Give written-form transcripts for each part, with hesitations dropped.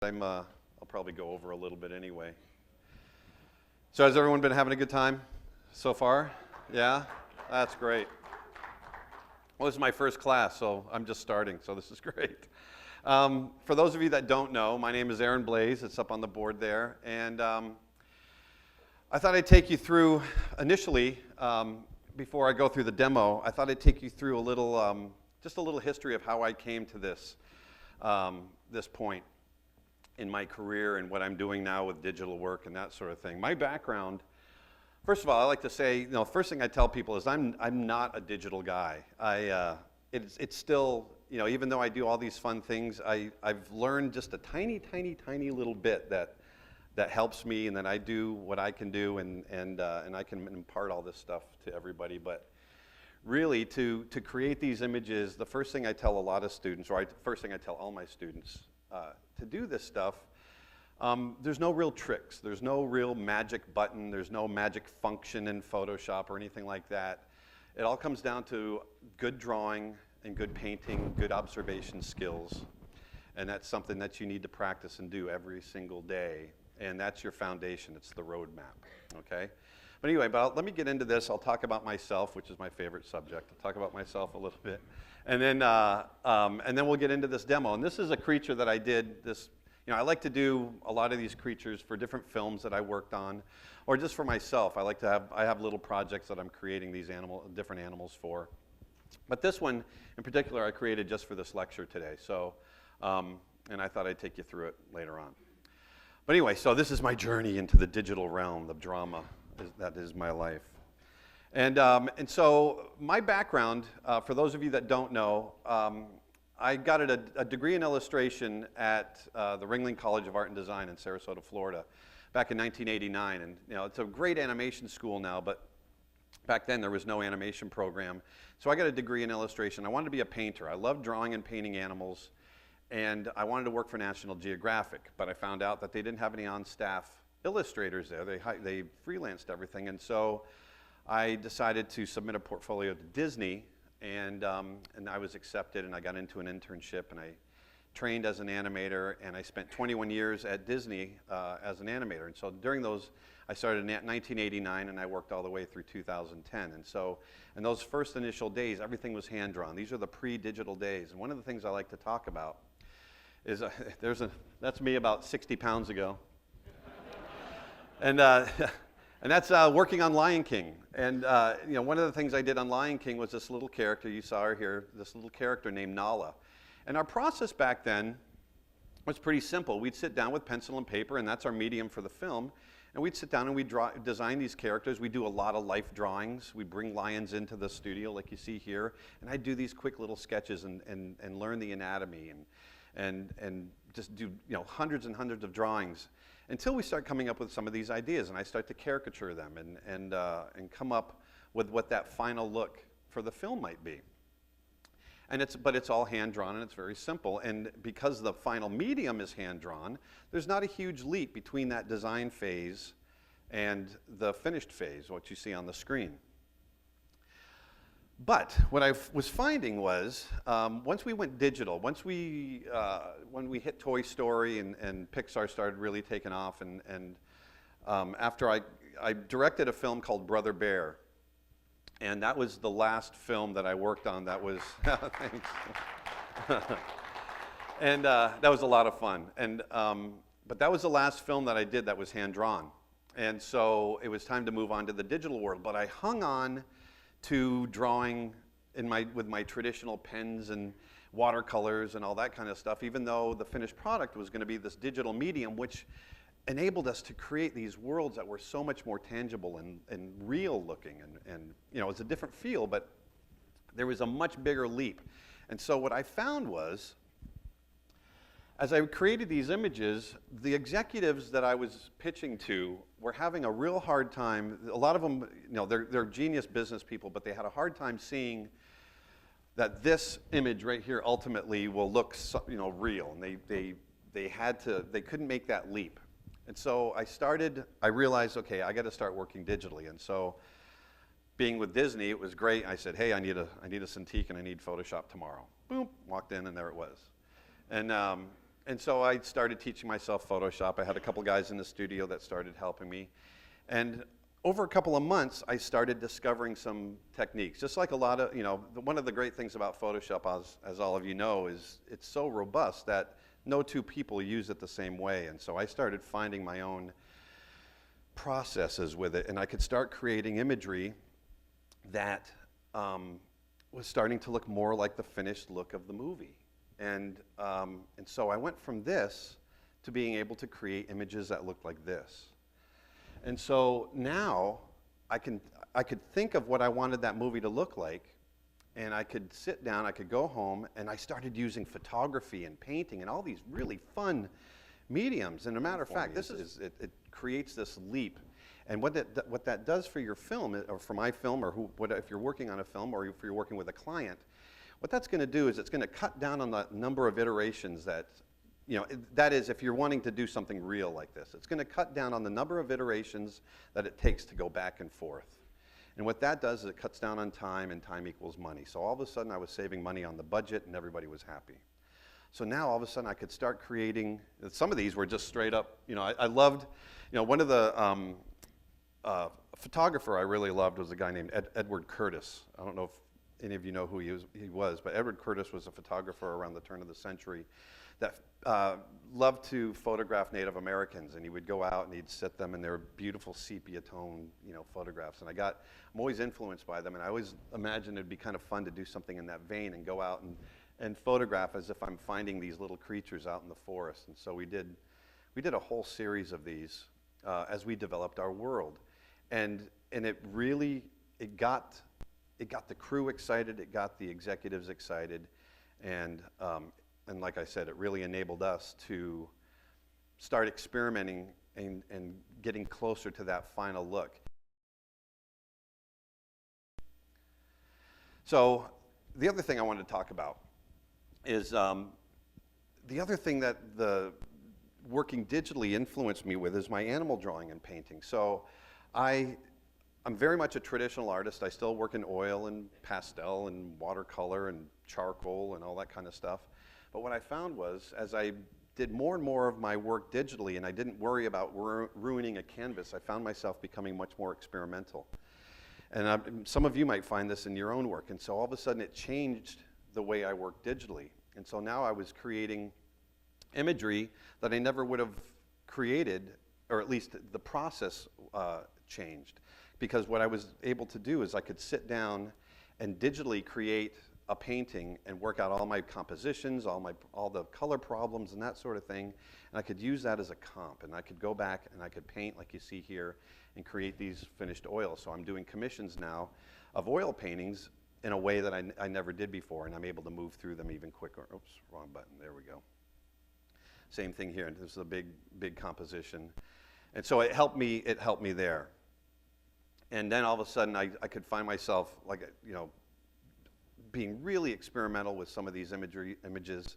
I'll probably go over a little bit anyway. So has everyone been having a good time so far? Yeah? That's great. Well, this is my first class, so I'm just starting, so this is great. For those of you that don't know, my name is Blaise. It's up on the board there. And I thought I'd take you through, initially, before I go through the demo, I thought I'd take you through a little, just a little history of how I came to this, this point in my career and what I'm doing now with digital work and that sort of thing. My background, first of all, I like to say, first thing I tell people is I'm not a digital guy. It's still, even though I do all these fun things, I've learned just a tiny little bit that helps me, and then I do what I can do, and I can impart all this stuff to everybody. But really, to create these images, the first thing I tell a lot of students, or first thing I tell all my students, to do this stuff, there's no real tricks. There's no real magic button. There's no magic function in Photoshop or anything like that. It all comes down to good drawing and good painting, good observation skills. And that's something that you need to practice and do every single day. And that's your foundation. It's the roadmap, okay? But anyway, let me get into this. I'll talk about myself, which is my favorite subject. I'll talk about myself a little bit. And then we'll get into this demo. And this is a creature that I did. I like to do a lot of these creatures for different films that I worked on, or just for myself. I have little projects that I'm creating these different animals for. But this one in particular I created just for this lecture today. So, and I thought I'd take you through it later on. But anyway, so this is my journey into the digital realm, the drama. That is my life. And so my background, for those of you that don't know, I got a degree in illustration at the Ringling College of Art and Design in Sarasota, Florida, back in 1989. And it's a great animation school now, but back then there was no animation program. So I got a degree in illustration. I wanted to be a painter. I loved drawing and painting animals, and I wanted to work for National Geographic, but I found out that they didn't have any on-staff illustrators there. They freelanced everything, and so I decided to submit a portfolio to Disney, and I was accepted, and I got into an internship, and I trained as an animator, and I spent 21 years at Disney as an animator. And so during those, I started in 1989, and I worked all the way through 2010. And so in those first initial days, everything was hand-drawn. These are the pre-digital days. And one of the things I like to talk about is that's me about 60 pounds ago. And that's working on Lion King. And one of the things I did on Lion King was this little character, you saw her here, this little character named Nala. And our process back then was pretty simple. We'd sit down with pencil and paper, and that's our medium for the film. And we'd sit down and we'd design these characters. We do a lot of life drawings. We bring lions into the studio like you see here. And I'd do these quick little sketches and learn the anatomy and just do hundreds and hundreds of drawings, until we start coming up with some of these ideas, and I start to caricature them and come up with what that final look for the film might be. But it's all hand-drawn, and it's very simple. And because the final medium is hand-drawn, there's not a huge leap between that design phase and the finished phase, what you see on the screen. But what I was finding was, once we went digital, when we hit Toy Story and Pixar started really taking off, and after I directed a film called Brother Bear, and that was the last film that I worked on. That was thanks, and that was a lot of fun. And but that was the last film that I did that was hand drawn, and so it was time to move on to the digital world. But I hung on to drawing with my traditional pens and watercolors and all that kind of stuff, even though the finished product was going to be this digital medium, which enabled us to create these worlds that were so much more tangible and real looking. And it's a different feel, but there was a much bigger leap. And so what I found was, as I created these images, the executives that I was pitching to were having a real hard time. A lot of them, they're genius business people, but they had a hard time seeing that this image right here ultimately will look, real. And they couldn't make that leap. And so I realized, okay, I got to start working digitally. And so, being with Disney, it was great. I said, hey, I need a Cintiq and I need Photoshop tomorrow. Boom, walked in and there it was. And And so I started teaching myself Photoshop. I had a couple guys in the studio that started helping me. And over a couple of months, I started discovering some techniques. Just like a lot of, one of the great things about Photoshop, as all of you know, is it's so robust that no two people use it the same way. And so I started finding my own processes with it, and I could start creating imagery that was starting to look more like the finished look of the movie. And so I went from this to being able to create images that looked like this. And so now I could think of what I wanted that movie to look like, and I could sit down, I could go home, and I started using photography and painting and all these really fun mediums. And a matter of fact, it creates this leap. And what that does for your film, or for my film, or if you're working on a film, or if you're working with a client, what that's going to do is it's going to cut down on the number of iterations that, that is, if you're wanting to do something real like this, it's going to cut down on the number of iterations that it takes to go back and forth. And what that does is it cuts down on time, and time equals money. So all of a sudden I was saving money on the budget, and everybody was happy. So now all of a sudden I could start creating, some of these were just straight up, I loved, one of the photographer I really loved was a guy named Edward Curtis. I don't know if any of you know who he was, but Edward Curtis was a photographer around the turn of the century that loved to photograph Native Americans, and he would go out and he'd set them in their beautiful sepia tone, photographs. And I'm always influenced by them, and I always imagined it'd be kind of fun to do something in that vein and go out and photograph as if I'm finding these little creatures out in the forest. And so we did a whole series of these as we developed our world, and it really got the crew excited, it got the executives excited, and like I said, it really enabled us to start experimenting and getting closer to that final look. So the other thing I wanted to talk about is the other thing that the working digitally influenced me with is my animal drawing and painting. So I'm very much a traditional artist. I still work in oil and pastel and watercolor and charcoal and all that kind of stuff. But what I found was, as I did more and more of my work digitally, and I didn't worry about ruining a canvas, I found myself becoming much more experimental. And some of you might find this in your own work. And so all of a sudden it changed the way I work digitally. And so now I was creating imagery that I never would have created, or at least the process changed. Because what I was able to do is I could sit down and digitally create a painting and work out all my compositions, all the color problems and that sort of thing, and I could use that as a comp, and I could go back and I could paint like you see here and create these finished oils. So I'm doing commissions now of oil paintings in a way that I never did before, and I'm able to move through them even quicker. Oops, wrong button, there we go. Same thing here, this is a big composition. And so it helped me there. And then all of a sudden I could find myself being really experimental with some of these images,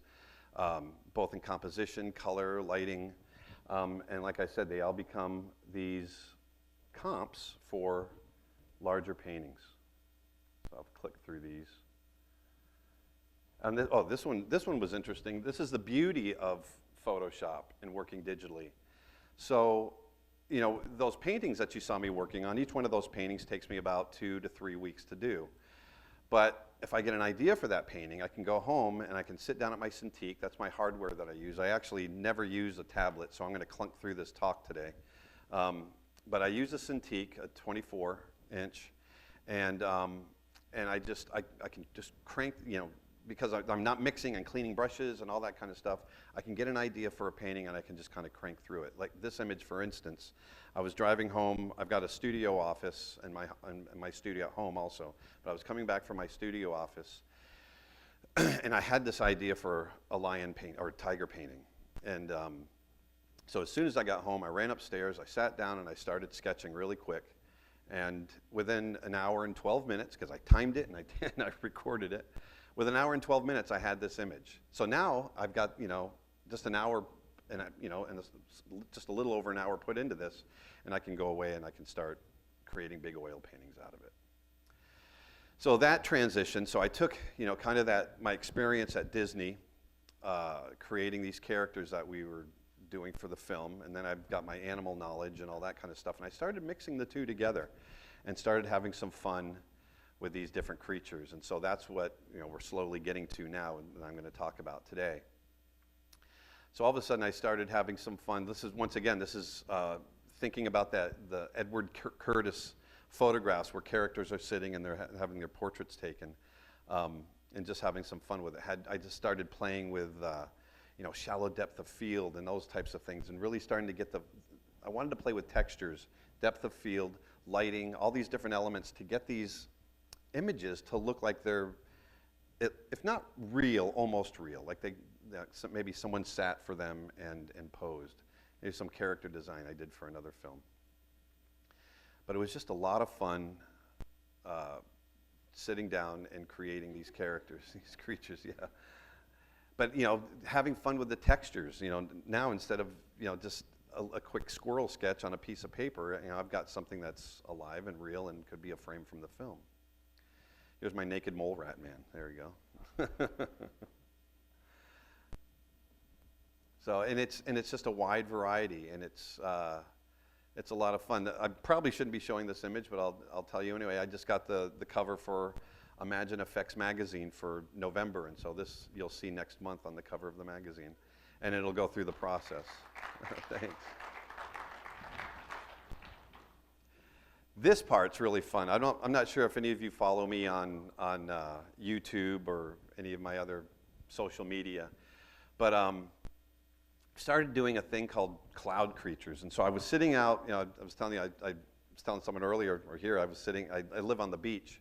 both in composition, color, lighting, and like I said, they all become these comps for larger paintings. So I'll click through these. And this one was interesting. This is the beauty of Photoshop and working digitally. So, those paintings that you saw me working on, each one of those paintings takes me about 2 to 3 weeks to do. But if I get an idea for that painting, I can go home and I can sit down at my Cintiq. That's my hardware that I use. I actually never use a tablet, so I'm going to clunk through this talk today. But I use a Cintiq, a 24-inch, and I can just crank, because I'm not mixing and cleaning brushes and all that kind of stuff, I can get an idea for a painting and I can just kind of crank through it. Like this image, for instance, I was driving home. I've got a studio office and my studio at home also, but I was coming back from my studio office and I had this idea for a lion paint or tiger painting. And so as soon as I got home, I ran upstairs, I sat down and I started sketching really quick. And within an hour and 12 minutes, because I timed it and I recorded it, within an hour and 12 minutes, I had this image. So now I've got, just an hour and just a little over an hour put into this, and I can go away and I can start creating big oil paintings out of it. So that transition, so I took, kind of my experience at Disney creating these characters that we were doing for the film, and then I've got my animal knowledge and all that kind of stuff, and I started mixing the two together and started having some fun with these different creatures. And so that's what we're slowly getting to now, and I'm going to talk about today. So all of a sudden I started having some fun. This is, once again, this is thinking about the Edward Curtis photographs where characters are sitting and they're having their portraits taken, and just having some fun with it. I just started playing with shallow depth of field and those types of things, and really starting to get I wanted to play with textures, depth of field, lighting, all these different elements to get these images to look like they're, if not real, almost real, like maybe someone sat for them and posed. Maybe some character design I did for another film. But it was just a lot of fun sitting down and creating these characters, these creatures, yeah. But having fun with the textures. Now instead of just a quick squirrel sketch on a piece of paper, I've got something that's alive and real and could be a frame from the film. Here's my naked mole rat man. There you go. So, and it's just a wide variety, and it's a lot of fun. I probably shouldn't be showing this image, but I'll tell you anyway. I just got the cover for Imagine Effects magazine for November, and so this you'll see next month on the cover of the magazine, and it'll go through the process. Thanks. This part's really fun. I'm not sure if any of you follow me on YouTube or any of my other social media, but started doing a thing called cloud creatures. And so I was sitting out. I was telling you, I was telling someone earlier or here. I was sitting. I live on the beach,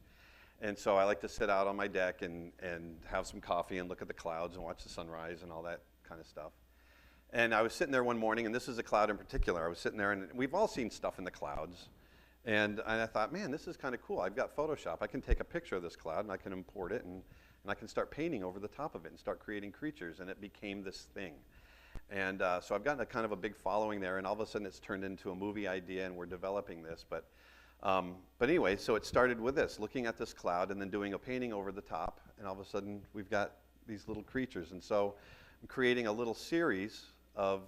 and so I like to sit out on my deck and have some coffee and look at the clouds and watch the sunrise and all that kind of stuff. And I was sitting there one morning, and this is a cloud in particular. I was sitting there, and we've all seen stuff in the clouds. And I thought, man, this is kind of cool. I've got Photoshop. I can take a picture of this cloud, and I can import it, and I can start painting over the top of it and start creating creatures, and it became this thing. And so I've gotten a kind of a big following there, and all of a sudden it's turned into a movie idea, and we're developing this. But anyway, so it started with this, looking at this cloud and then doing a painting over the top, and all of a sudden we've got these little creatures. And so I'm creating a little series of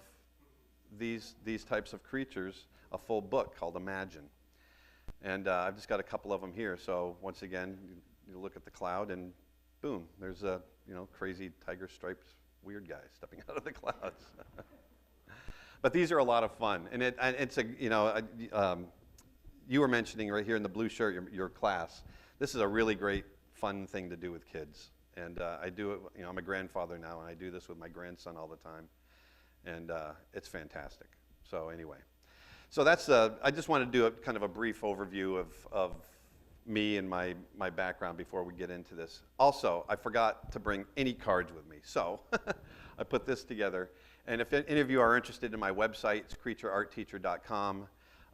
these types of creatures, a full book called Imagine. And I've just got a couple of them here. So once again, you look at the cloud, and boom, there's a crazy tiger striped weird guy stepping out of the clouds. But these are a lot of fun, and it's you were mentioning right here in the blue shirt your class. This is a really great fun thing to do with kids, and I do it. I'm a grandfather now, and I do this with my grandson all the time, and it's fantastic. So anyway. So that's, I just want to do kind of a brief overview of me and my background before we get into this. Also, I forgot to bring any cards with me, so I put this together. And if any of you are interested in my website, it's creatureartteacher.com.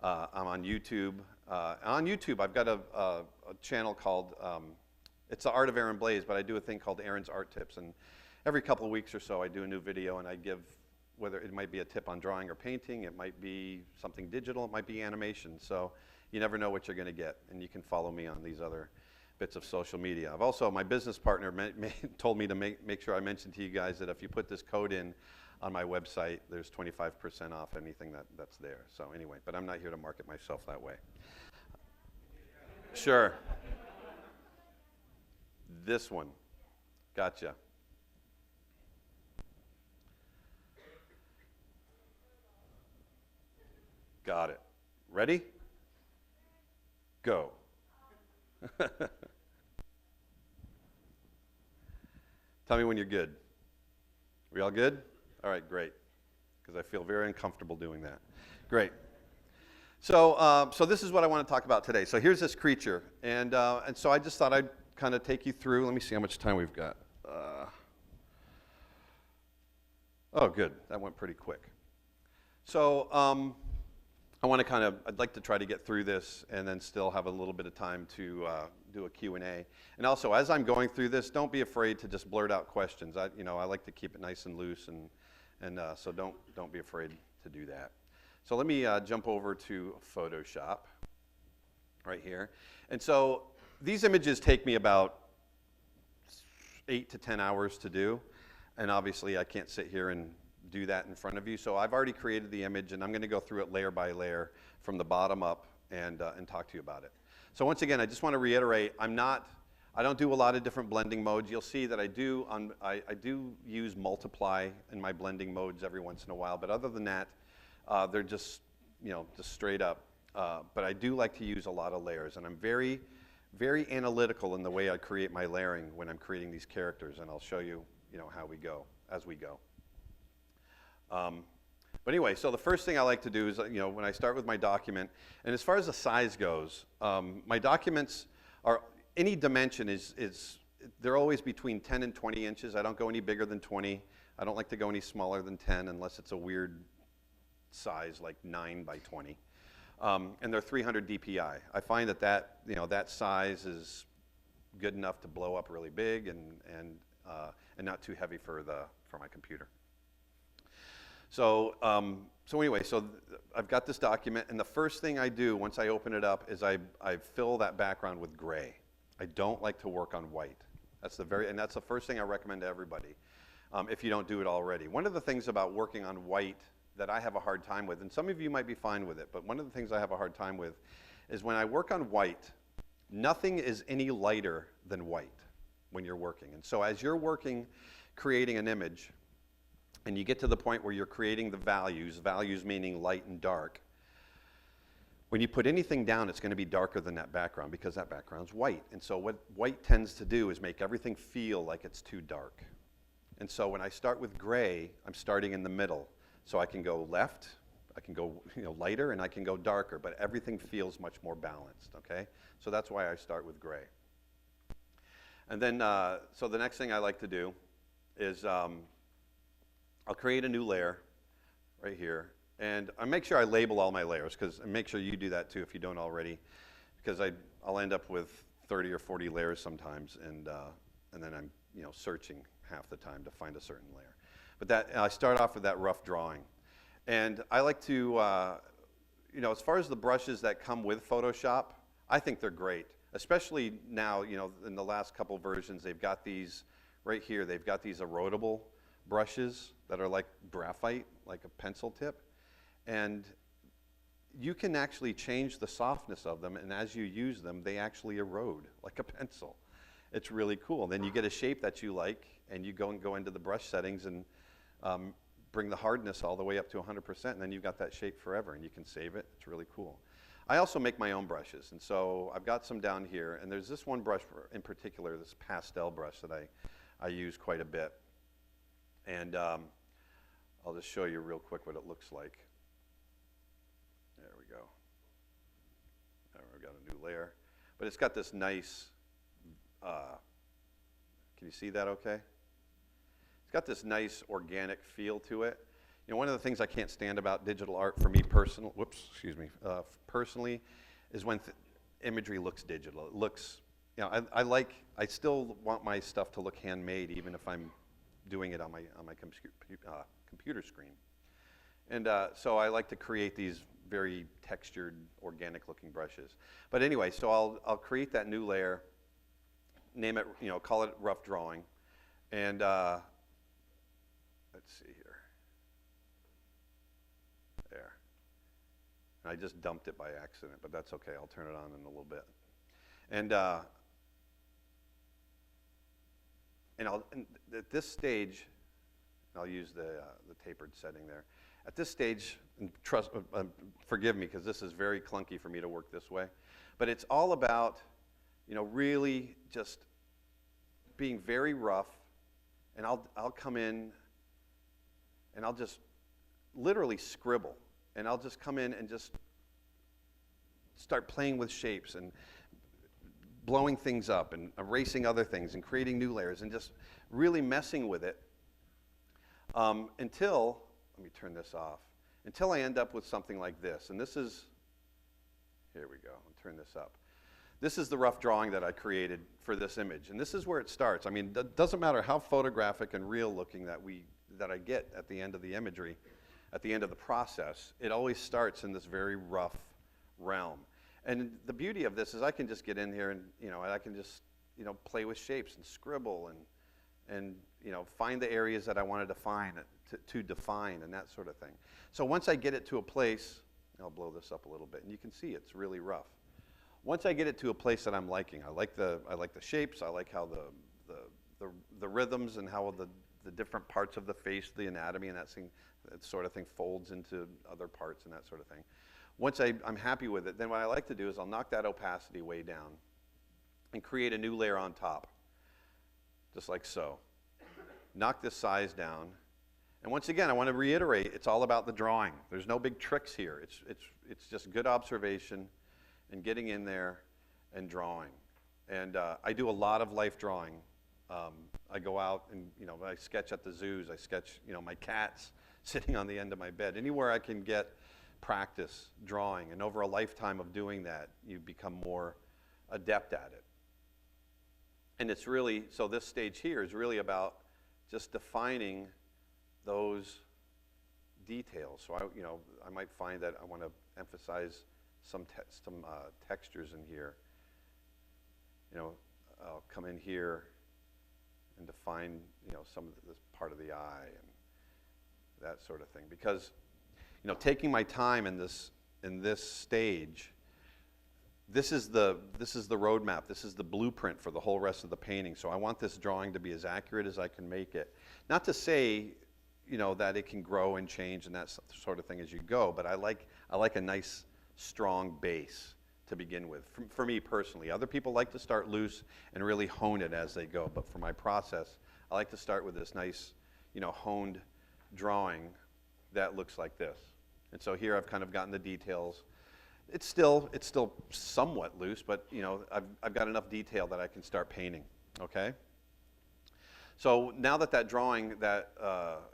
I'm on YouTube. On YouTube, I've got a channel called, it's the Art of Aaron Blaise, but I do a thing called Aaron's Art Tips. And every couple of weeks or so, I do a new video, and I give, whether it might be a tip on drawing or painting, it might be something digital, it might be animation. So you never know what you're going to get, and you can follow me on these other bits of social media. I've also, my business partner told me to make sure I mention to you guys that if you put this code in on my website, there's 25% off anything that's there. So anyway, but I'm not here to market myself that way. Sure. This one. Gotcha. Got it. Ready? Go. Tell me when you're good. We all good? All right, great. Because I feel very uncomfortable doing that. Great. So, so this is what I want to talk about today. So here's this creature, and so I just thought I'd kind of take you through. Let me see how much time we've got. Oh, good. That went pretty quick. So I want to I'd like to try to get through this and then still have a little bit of time to do a Q&A. And also, as I'm going through this, don't be afraid to just blurt out questions. I like to keep it nice and loose, and so don't be afraid to do that. So let me jump over to Photoshop right here. And so these images take me about 8 to 10 hours to do. And obviously I can't sit here and do that in front of you. So I've already created the image, and I'm going to go through it layer by layer from the bottom up and talk to you about it. So once again, I just want to reiterate, I don't do a lot of different blending modes. You'll see that I do use multiply in my blending modes every once in a while, but other than that, they're just, just straight up. But I do like to use a lot of layers, and I'm very, very analytical in the way I create my layering when I'm creating these characters, and I'll show you, how we go, as we go. But anyway, so the first thing I like to do is, when I start with my document, and as far as the size goes, my documents are, any dimension they're always between 10 and 20 inches. I don't go any bigger than 20. I don't like to go any smaller than 10 unless it's a weird size like 9 by 20. And they're 300 DPI. I find that size is good enough to blow up really big and not too heavy for my computer. So anyway, I've got this document, and the first thing I do once I open it up is I fill that background with gray. I don't like to work on white. That's the first thing I recommend to everybody, if you don't do it already. One of the things about working on white that I have a hard time with, and some of you might be fine with it, but one of the things I have a hard time with is when I work on white, nothing is any lighter than white when you're working. And so as you're working, creating an image, and you get to the point where you're creating the values meaning light and dark, when you put anything down, it's going to be darker than that background because that background's white. And so what white tends to do is make everything feel like it's too dark. And so when I start with gray, I'm starting in the middle. So I can go left, I can go lighter, and I can go darker, but everything feels much more balanced, okay? So that's why I start with gray. And then, so the next thing I like to do is I'll create a new layer right here. And I make sure I label all my layers, and make sure you do that too if you don't already, because I'll end up with 30 or 40 layers sometimes, and then I'm searching half the time to find a certain layer. But I start off with that rough drawing. And I like to, as far as the brushes that come with Photoshop, I think they're great. Especially now, in the last couple versions, they've got these, right here, they've got these erodible brushes that are like graphite, like a pencil tip. And you can actually change the softness of them, and as you use them, they actually erode like a pencil. It's really cool. Then you get a shape that you like, and you go into the brush settings and bring the hardness all the way up to 100%, and then you've got that shape forever, and you can save it. It's really cool. I also make my own brushes, and so I've got some down here, and there's this one brush in particular, this pastel brush that I use quite a bit. And I'll just show you real quick what it looks like. There we go. There we've got a new layer. But it's got this nice, can you see that okay? It's got this nice organic feel to it. One of the things I can't stand about digital art for me personally is when imagery looks digital. It looks, I still want my stuff to look handmade even if I'm doing it on my computer screen. And so I like to create these very textured, organic looking brushes. But anyway, so I'll create that new layer, name it, call it rough drawing, and let's see here. There. And I just dumped it by accident, but that's okay. I'll turn it on in a little bit. And at this stage, I'll use the tapered setting there. At this stage, and forgive me because this is very clunky for me to work this way, but it's all about, really just being very rough, and I'll come in and I'll just literally scribble, and I'll just come in and just start playing with shapes and blowing things up and erasing other things and creating new layers and just really messing with it until, let me turn this off, until I end up with something like this. And this is, here we go, I'll turn this up. This is the rough drawing that I created for this image. And this is where it starts. I mean, it doesn't matter how photographic and real looking that I get at the end of the imagery, at the end of the process, it always starts in this very rough realm. And the beauty of this is I can just get in here and, I can just, play with shapes and scribble and find the areas that I want to define and that sort of thing. So once I get it to a place, I'll blow this up a little bit, and you can see it's really rough. Once I get it to a place that I'm liking, I like the shapes, I like how the rhythms and how the different parts of the face, the anatomy and that sort of thing folds into other parts and that sort of thing. Once I'm happy with it, then what I like to do is I'll knock that opacity way down and create a new layer on top, just like so. Knock this size down. And once again, I want to reiterate, it's all about the drawing. There's no big tricks here. It's just good observation and getting in there and drawing. And I do a lot of life drawing. I go out and, I sketch at the zoos. I sketch, my cats sitting on the end of my bed. Anywhere I can get practice drawing. And over a lifetime of doing that, you become more adept at it. And it's really, so this stage here is really about just defining those details. So I might find that I want to emphasize some textures in here. I'll come in here and define some of this part of the eye and that sort of thing. Because taking my time in this stage, this is the roadmap. This is the blueprint for the whole rest of the painting. So I want this drawing to be as accurate as I can make it. Not to say that it can grow and change and that sort of thing as you go, but I like a nice strong base to begin with. For me personally, other people like to start loose and really hone it as they go. But for my process, I like to start with this nice, honed drawing that looks like this. And so here I've kind of gotten the details. It's still somewhat loose, but I've got enough detail that I can start painting. Okay. So now that drawing, the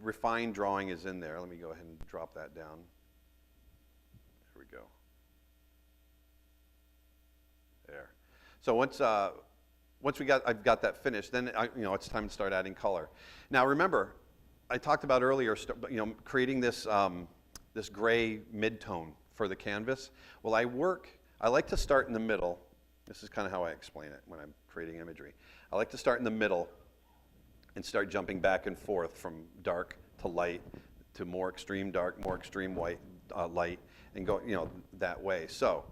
refined drawing is in there. Let me go ahead and drop that down. There we go. There. So once I've got that finished, then it's time to start adding color. Now remember, I talked about earlier, creating this this gray mid-tone for the canvas. Well, I like to start in the middle. This is kind of how I explain it when I'm creating imagery. I like to start in the middle and start jumping back and forth from dark to light to more extreme dark, more extreme white, light, and go that way. So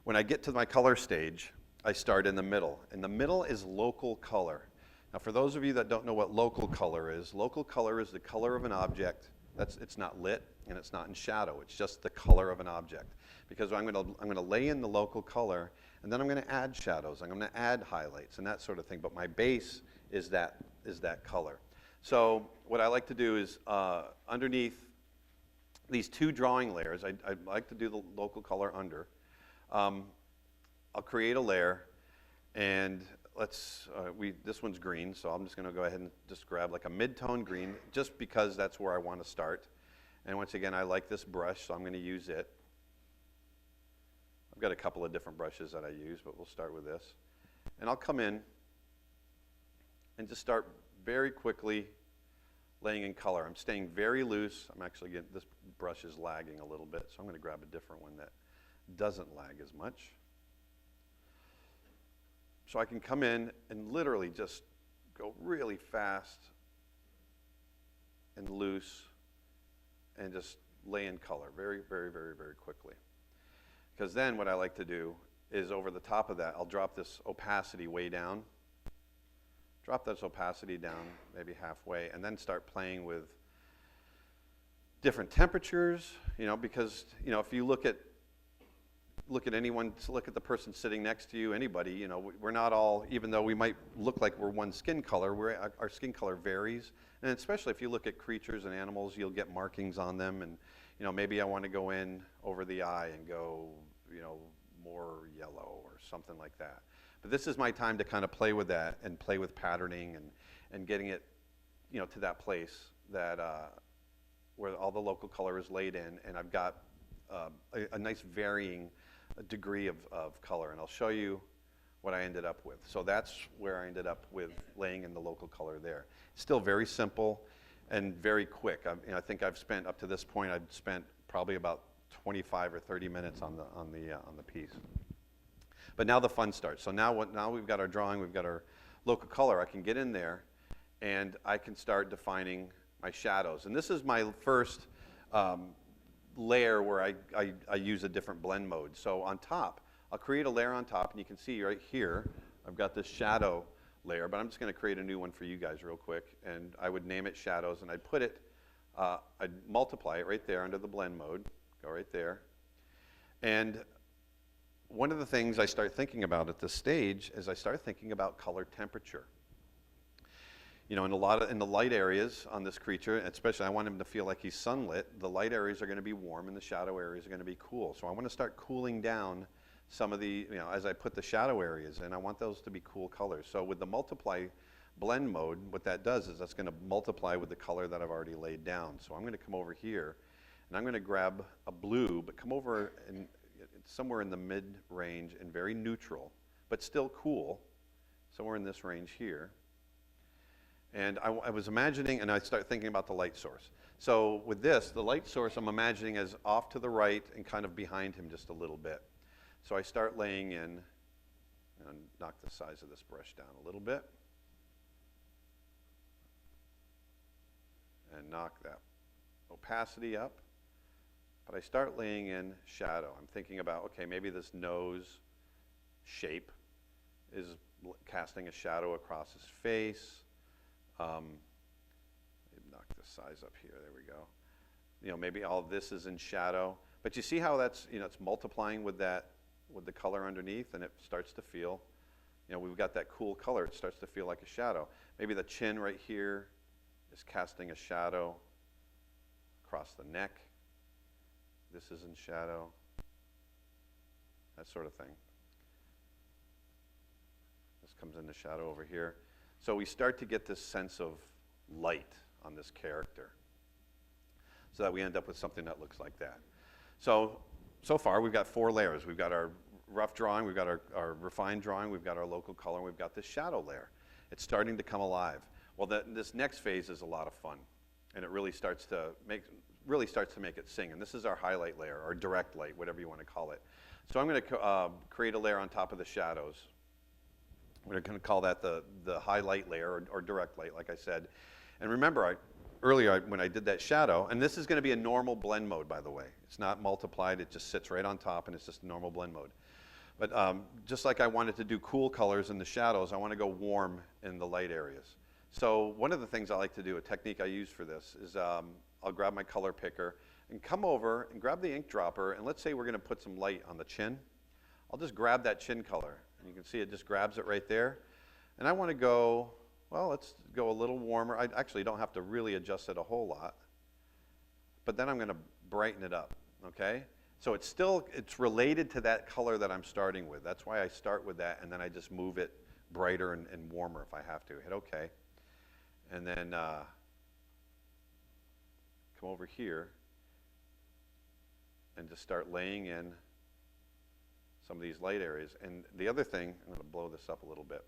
when I get to my color stage, I start in the middle, and the middle is local color. Now, for those of you that don't know what local color is the color of an object. It's not lit and it's not in shadow. It's just the color of an object. Because I'm going to lay in the local color, and then I'm going to add shadows. I'm going to add highlights and that sort of thing. But my base is that color. So what I like to do is underneath these two drawing layers, I like to do the local color under. I'll create a layer, and this one's green, so I'm just going to go ahead and just grab like a mid-tone green, just because that's where I want to start. And once again, I like this brush, so I'm going to use it. I've got a couple of different brushes that I use, but we'll start with this. And I'll come in and just start very quickly laying in color. I'm staying very loose. This brush is lagging a little bit, so I'm going to grab a different one that doesn't lag as much. So I can come in and literally just go really fast and loose and just lay in color very, very, very, very quickly. Because then what I like to do is over the top of that, I'll drop this opacity way down. Drop this opacity down maybe halfway, and then start playing with different temperatures, because, if you look at the person sitting next to you, anybody, we're not all, even though we might look like we're one skin color, our skin color varies. And especially if you look at creatures and animals, you'll get markings on them, and, maybe I want to go in over the eye and go, more yellow or something like that. But this is my time to kind of play with that and play with patterning and getting it, to that place that where all the local color is laid in, and I've got a nice varying degree of color, and I'll show you what I ended up with. So that's where I ended up with laying in the local color there. Still very simple and very quick. I think I've spent up to this point, I've spent probably about 25 or 30 minutes on the piece. But now the fun starts. So now we've got our drawing, we've got our local color. I can get in there, and I can start defining my shadows. And this is my first layer where I use a different blend mode. So on top, I'll create a layer on top, and you can see right here, I've got this shadow layer, but I'm just going to create a new one for you guys real quick, and I would name it shadows, and I'd put it, I'd multiply it right there under the blend mode, go right there. And one of the things I start thinking about at this stage is I start thinking about color temperature. You know, in the light areas on this creature, especially I want him to feel like he's sunlit, the light areas are going to be warm and the shadow areas are going to be cool. So I want to start cooling down some of the, you know, as I put the shadow areas in, I want those to be cool colors. So with the multiply blend mode, what that does is that's going to multiply with the color that I've already laid down. So I'm going to come over here and I'm going to grab a blue, but come over and somewhere in the mid-range and very neutral, but still cool, somewhere in this range here. And I was imagining, and I start thinking about the light source. So with this, the light source I'm imagining as off to the right and kind of behind him just a little bit. So I start laying in, and knock the size of this brush down a little bit, and knock that opacity up. But I start laying in shadow. I'm thinking about, okay, maybe this nose shape is casting a shadow across his face. Knock the size up here, there we go. You know, maybe all of this is in shadow. But you see how that's, you know, it's multiplying with that, with the color underneath, and it starts to feel, you know, we've got that cool color, it starts to feel like a shadow. Maybe the chin right here is casting a shadow across the neck. This is in shadow, that sort of thing. This comes into shadow over here. So we start to get this sense of light on this character so that we end up with something that looks like that. So far we've got 4 layers. We've got our rough drawing, we've got our refined drawing, we've got our local color, and we've got this shadow layer. It's starting to come alive. Well, this next phase is a lot of fun, and it really starts to make it sing. And this is our highlight layer, or direct light, whatever you want to call it. So I'm going to create a layer on top of the shadows. We're going to call that the highlight layer, or direct light, like I said. And remember, earlier when I did that shadow, and this is going to be a normal blend mode, by the way. It's not multiplied, it just sits right on top, and it's just a normal blend mode. But just like I wanted to do cool colors in the shadows, I want to go warm in the light areas. So one of the things I like to do, a technique I use for this, is I'll grab my color picker and come over and grab the ink dropper, and let's say we're going to put some light on the chin. I'll just grab that chin color, and you can see it just grabs it right there. And I want to go, well, let's go a little warmer. I actually don't have to really adjust it a whole lot, but then I'm going to brighten it up, okay? So it's related to that color that I'm starting with. That's why I start with that, and then I just move it brighter and warmer if I have to. Hit OK. And then come over here and just start laying in some of these light areas. And the other thing, I'm going to blow this up a little bit.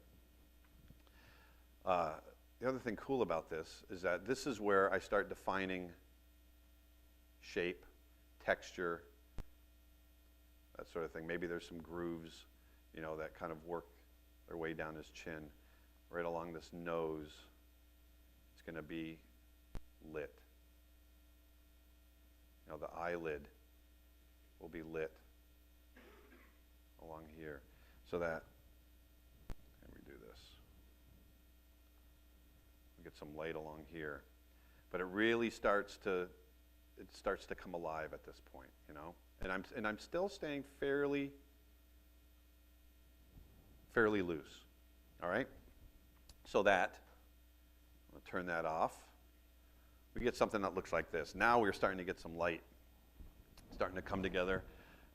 The other thing cool about this is that this is where I start defining shape, texture, that sort of thing. Maybe there's some grooves, you know, that kind of work their way down his chin. Right along this nose, it's going to be lit. You know, the eyelid will be lit along here. So that, let me do this. We get some light along here. But it really starts to come alive at this point, you know. And I'm still staying fairly loose. All right? So that, I'll turn that off. We get something that looks like this. Now we're starting to get some light starting to come together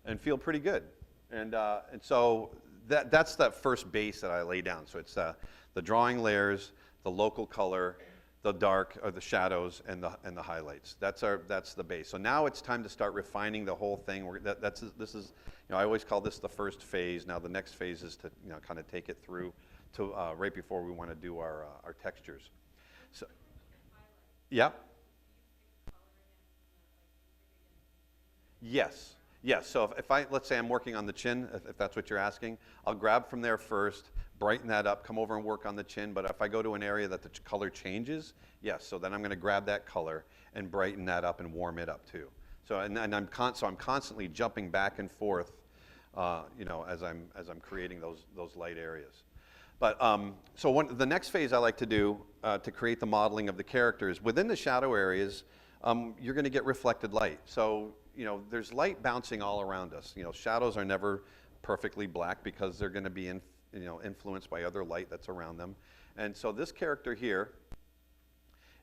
and feel pretty good. And so that's that first base that I lay down. So it's the drawing layers, the local color, the dark or the shadows, and the highlights. That's the base. So now it's time to start refining the whole thing. This is, you know, I always call this the first phase. Now the next phase is to, you know, kind of take it through to right before we want to do our textures. So, yeah. Yes. Yes, so let's say I'm working on the chin, if that's what you're asking, I'll grab from there first, brighten that up, come over and work on the chin, but if I go to an area that the color changes, yes, so then I'm gonna grab that color and brighten that up and warm it up too. So, I'm constantly jumping back and forth, you know, as I'm creating those light areas. But, so the next phase I like to do to create the modeling of the characters, within the shadow areas, you're gonna get reflected light. So, you know, there's light bouncing all around us. You know, shadows are never perfectly black because they're gonna be influenced by other light that's around them. And so this character here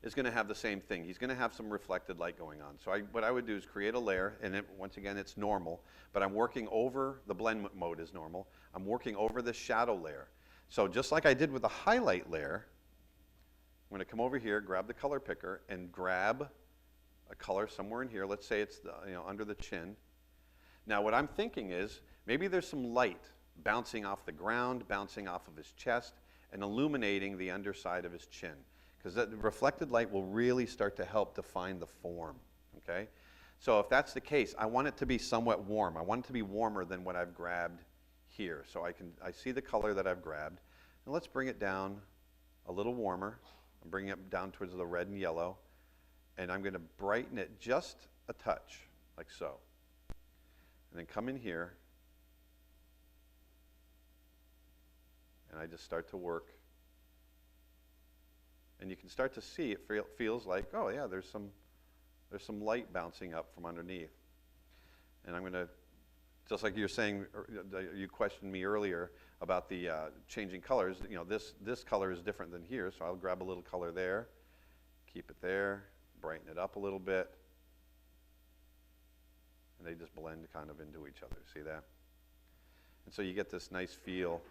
is gonna have the same thing. He's gonna have some reflected light going on. So what I would do is create a layer, and once again, it's normal, but I'm working over, the blend mode is normal, I'm working over this shadow layer. So just like I did with the highlight layer, I'm gonna come over here, grab the color picker, and grab a color somewhere in here. Let's say it's under the chin. Now what I'm thinking is, maybe there's some light bouncing off the ground, bouncing off of his chest, and illuminating the underside of his chin. Because that reflected light will really start to help define the form, okay? So if that's the case, I want it to be somewhat warm. I want it to be warmer than what I've grabbed here. So I see the color that I've grabbed, and let's bring it down a little warmer. I'm bringing it down towards the red and yellow, and I'm gonna brighten it just a touch, like so. And then come in here, and I just start to work. And you can start to see it feels like, oh yeah, there's some light bouncing up from underneath. And I'm going to, just like you're saying, you questioned me earlier about the changing colors. You know, this color is different than here, so I'll grab a little color there, keep it there, brighten it up a little bit, and they just blend kind of into each other. See that? And so you get this nice feel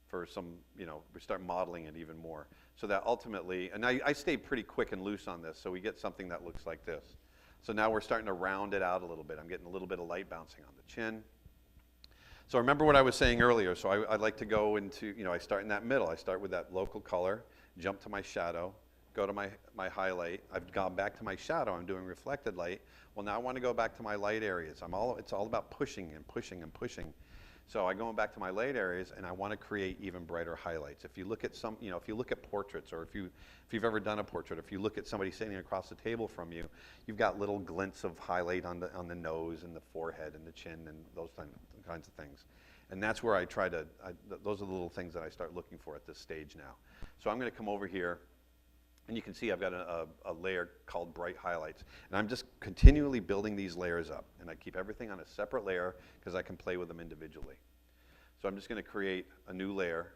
for some, you know, we start modeling it even more. So that ultimately, and I stay pretty quick and loose on this, so we get something that looks like this. So now we're starting to round it out a little bit. I'm getting a little bit of light bouncing on the chin. So remember what I was saying earlier. So I like to go into, you know, I start in that middle. I start with that local color, jump to my shadow, go to my highlight. I've gone back to my shadow. I'm doing reflected light. Well, now I want to go back to my light areas. It's all about pushing and pushing and pushing. So I go back to my light areas, and I want to create even brighter highlights. If you look at if you look at portraits, or if you've ever done a portrait, if you look at somebody sitting across the table from you, you've got little glints of highlight on the nose and the forehead and the chin and those kinds of things. And that's where those are the little things that I start looking for at this stage now. So I'm going to come over here, and you can see I've got a layer called Bright Highlights. And I'm just continually building these layers up. And I keep everything on a separate layer because I can play with them individually. So I'm just going to create a new layer.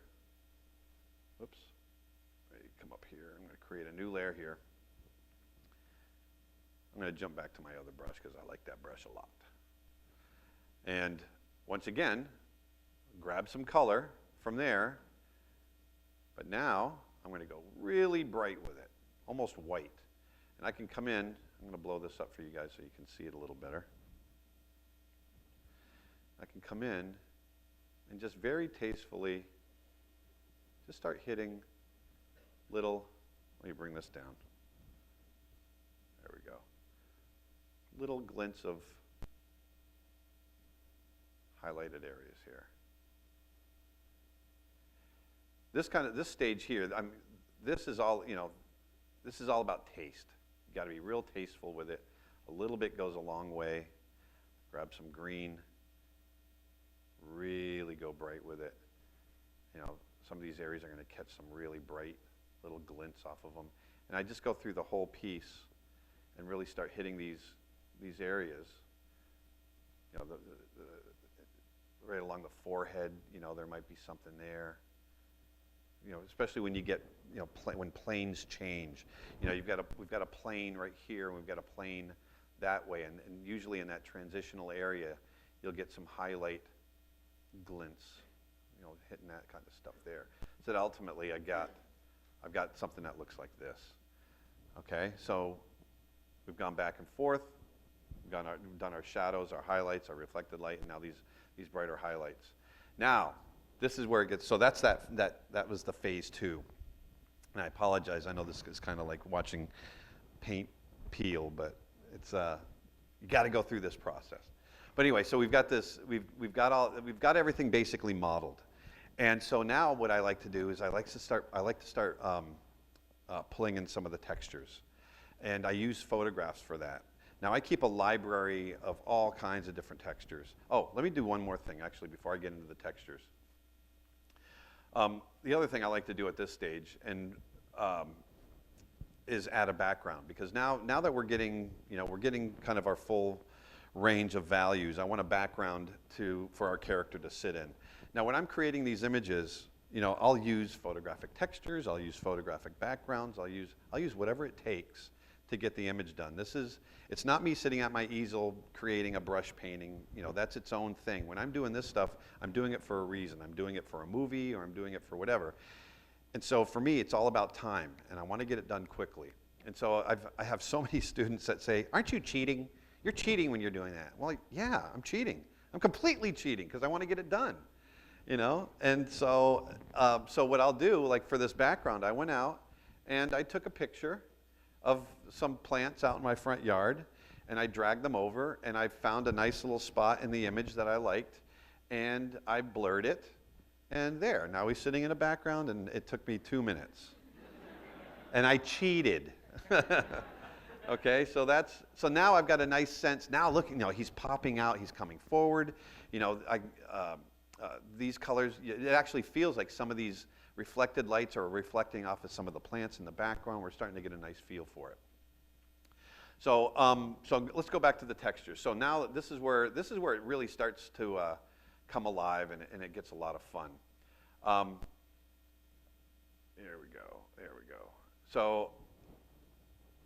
Oops. Come up here. I'm going to create a new layer here. I'm going to jump back to my other brush because I like that brush a lot. And once again, grab some color from there. But now I'm going to go really bright with it, almost white. And I can come in, I'm going to blow this up for you guys so you can see it a little better. I can come in and just very tastefully just start hitting little, let me bring this down. There we go. Little glints of highlighted areas here. This stage here, this is all about taste. You got to be real tasteful with it. A little bit goes a long way. Grab some green. Really go bright with it. You know, some of these areas are going to catch some really bright little glints off of them. And I just go through the whole piece and really start hitting these areas. You know, right along the forehead, you know, there might be something there. You know, especially when you get, you know, when planes change. You know, we've got a plane right here, and we've got a plane that way, and usually in that transitional area, you'll get some highlight glints, you know, hitting that kind of stuff there. So that ultimately, I've got something that looks like this. Okay, so we've gone back and forth. We've done our shadows, our highlights, our reflected light, and now these brighter highlights. Now, this is where it gets, so that was the phase 2. And I apologize, I know this is kind of like watching paint peel, but it's, you got to go through this process. But anyway, so we've got this, we've got everything basically modeled. And so now what I like to do is I like to start pulling in some of the textures. And I use photographs for that. Now I keep a library of all kinds of different textures. Oh, let me do one more thing actually before I get into the textures. The other thing I like to do at this stage is add a background, because now that we're getting kind of our full range of values, I want a background for our character to sit in. Now when I'm creating these images, I'll use photographic textures, I'll use photographic backgrounds, I'll use whatever it takes to get the image done. It's not me sitting at my easel creating a brush painting. That's its own thing. When I'm doing this stuff, I'm doing it for a reason. I'm doing it for a movie, or I'm doing it for whatever. And so for me, it's all about time, and I want to get it done quickly. And so I have so many students that say, "Aren't you cheating? You're cheating when you're doing that." Well, yeah, I'm cheating. I'm completely cheating because I want to get it done. And so what I'll do, like for this background, I went out and I took a picture of some plants out in my front yard, and I dragged them over, and I found a nice little spot in the image that I liked, and I blurred it, and there. Now he's sitting in a background, and it took me 2 minutes. And I cheated. Okay, so now I've got a nice sense. Now look, he's popping out, he's coming forward. These colors, it actually feels like some of these reflected lights are reflecting off of some of the plants in the background. We're starting to get a nice feel for it. So let's go back to the texture. So now this is where it really starts to come alive, and it gets a lot of fun. There we go. So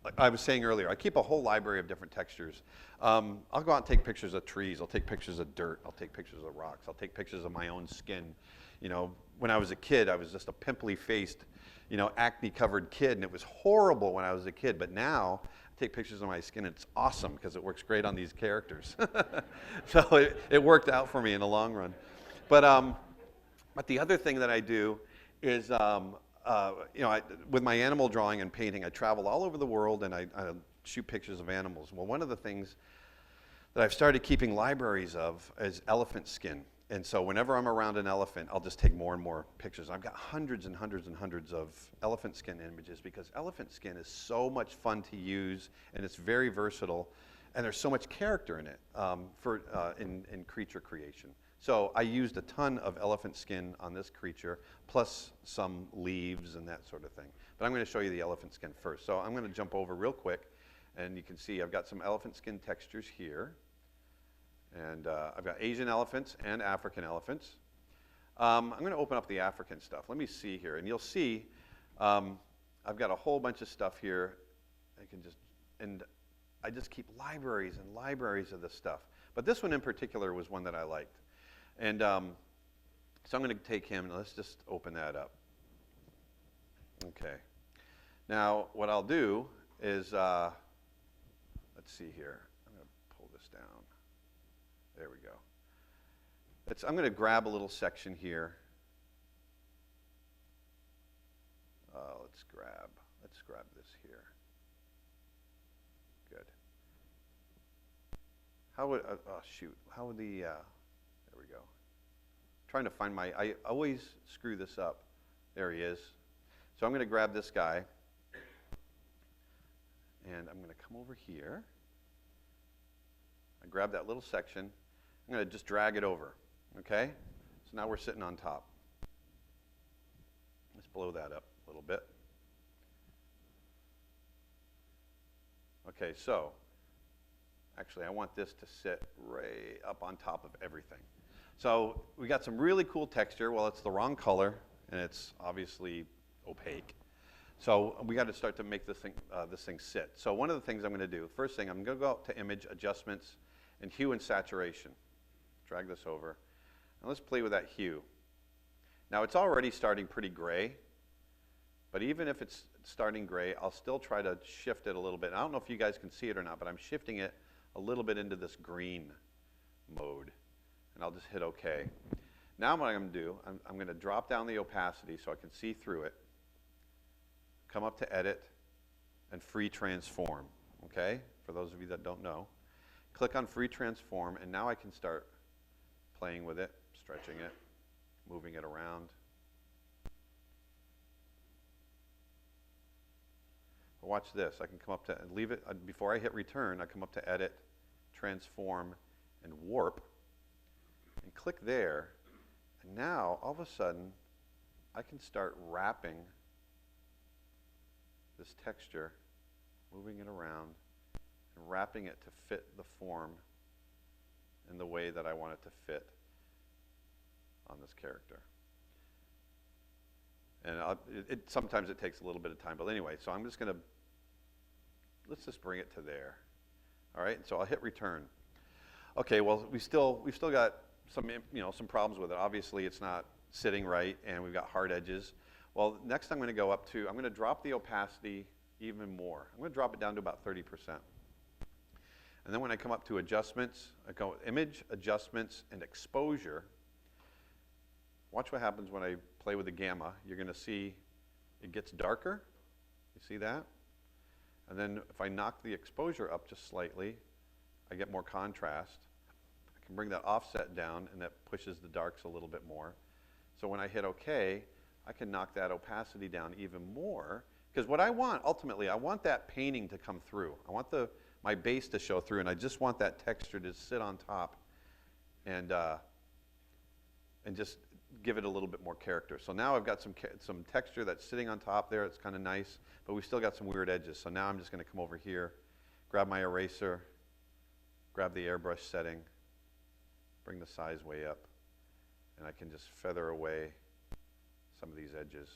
like I was saying earlier, I keep a whole library of different textures. I'll go out and take pictures of trees. I'll take pictures of dirt. I'll take pictures of rocks. I'll take pictures of my own skin. When I was a kid, I was just a pimply-faced, acne-covered kid, and it was horrible when I was a kid. But now I take pictures of my skin, and it's awesome because it works great on these characters. So it worked out for me in the long run. But the other thing that I do is, with my animal drawing and painting, I travel all over the world, and I shoot pictures of animals. Well, one of the things that I've started keeping libraries of is elephant skin. And so whenever I'm around an elephant, I'll just take more and more pictures. I've got hundreds and hundreds and hundreds of elephant skin images, because elephant skin is so much fun to use, and it's very versatile, and there's so much character in it in creature creation. So I used a ton of elephant skin on this creature, plus some leaves and that sort of thing. But I'm going to show you the elephant skin first. So I'm going to jump over real quick, and you can see I've got some elephant skin textures here. And I've got Asian elephants and African elephants. I'm going to open up the African stuff. Let me see here. And you'll see I've got a whole bunch of stuff here. I just keep libraries and libraries of this stuff. But this one in particular was one that I liked. And so I'm going to take him, and let's just open that up. Okay. Now, what I'll do is, let's see here. I'm going to pull this down. There we go. I'm going to grab a little section here. Let's grab this here. Good. How would there we go. Trying to find I always screw this up. There he is. So I'm going to grab this guy, and I'm going to come over here. I grab that little section. I'm going to just drag it over, okay? So now we're sitting on top. Let's blow that up a little bit. Okay, so actually I want this to sit right up on top of everything. So we got some really cool texture. Well, it's the wrong color, and it's obviously opaque. So we got to start to make this thing sit. So one of the things I'm going to do, first thing, I'm going to go up to Image, Adjustments, and Hue and Saturation. Drag this over. And let's play with that hue. Now it's already starting pretty gray, but even if it's starting gray, I'll still try to shift it a little bit. I don't know if you guys can see it or not, but I'm shifting it a little bit into this green mode. And I'll just hit OK. Now what I'm going to do, I'm going to drop down the opacity so I can see through it. Come up to Edit and Free Transform, okay? For those of you that don't know. click on Free Transform, and now I can start playing with it, stretching it, moving it around. Watch this. I can come up to, leave it, before I hit return, I come up to Edit, Transform, and Warp, and click there. And now, all of a sudden, I can start wrapping this texture, moving it around, and wrapping it to fit the form in the way that I want it to fit on this character. And sometimes it takes a little bit of time, but anyway, so I'm just going to, let's just bring it to there. All right, so I'll hit return. Okay, well, we've still got some problems with it. Obviously, it's not sitting right, and we've got hard edges. Well, next I'm going to go up to, I'm going to drop the opacity even more. I'm going to drop it down to about 30%. And then when I come up to adjustments, I go image, adjustments, and exposure. Watch what happens when I play with the gamma. You're going to see it gets darker. You see that? And then if I knock the exposure up just slightly, I get more contrast. I can bring that offset down, and that pushes the darks a little bit more. So when I hit OK, I can knock that opacity down even more. Because what I want, ultimately, I want that painting to come through. I want my base to show through, and I just want that texture to sit on top and just give it a little bit more character. So now I've got some texture that's sitting on top there. It's kind of nice, but we've still got some weird edges. So now I'm just going to come over here, grab my eraser, grab the airbrush setting, bring the size way up, and I can just feather away some of these edges.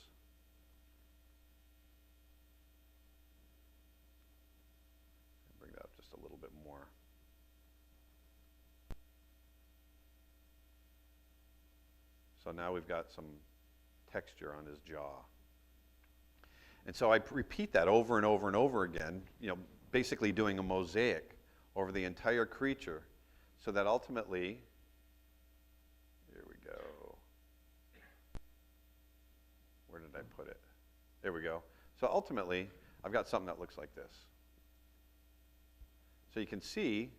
Bring that up just a little bit more. So now we've got some texture on his jaw. And so I repeat that over and over and over again, basically doing a mosaic over the entire creature so that ultimately, here we go. Where did I put it? There we go. So ultimately, I've got something that looks like this. So you can see,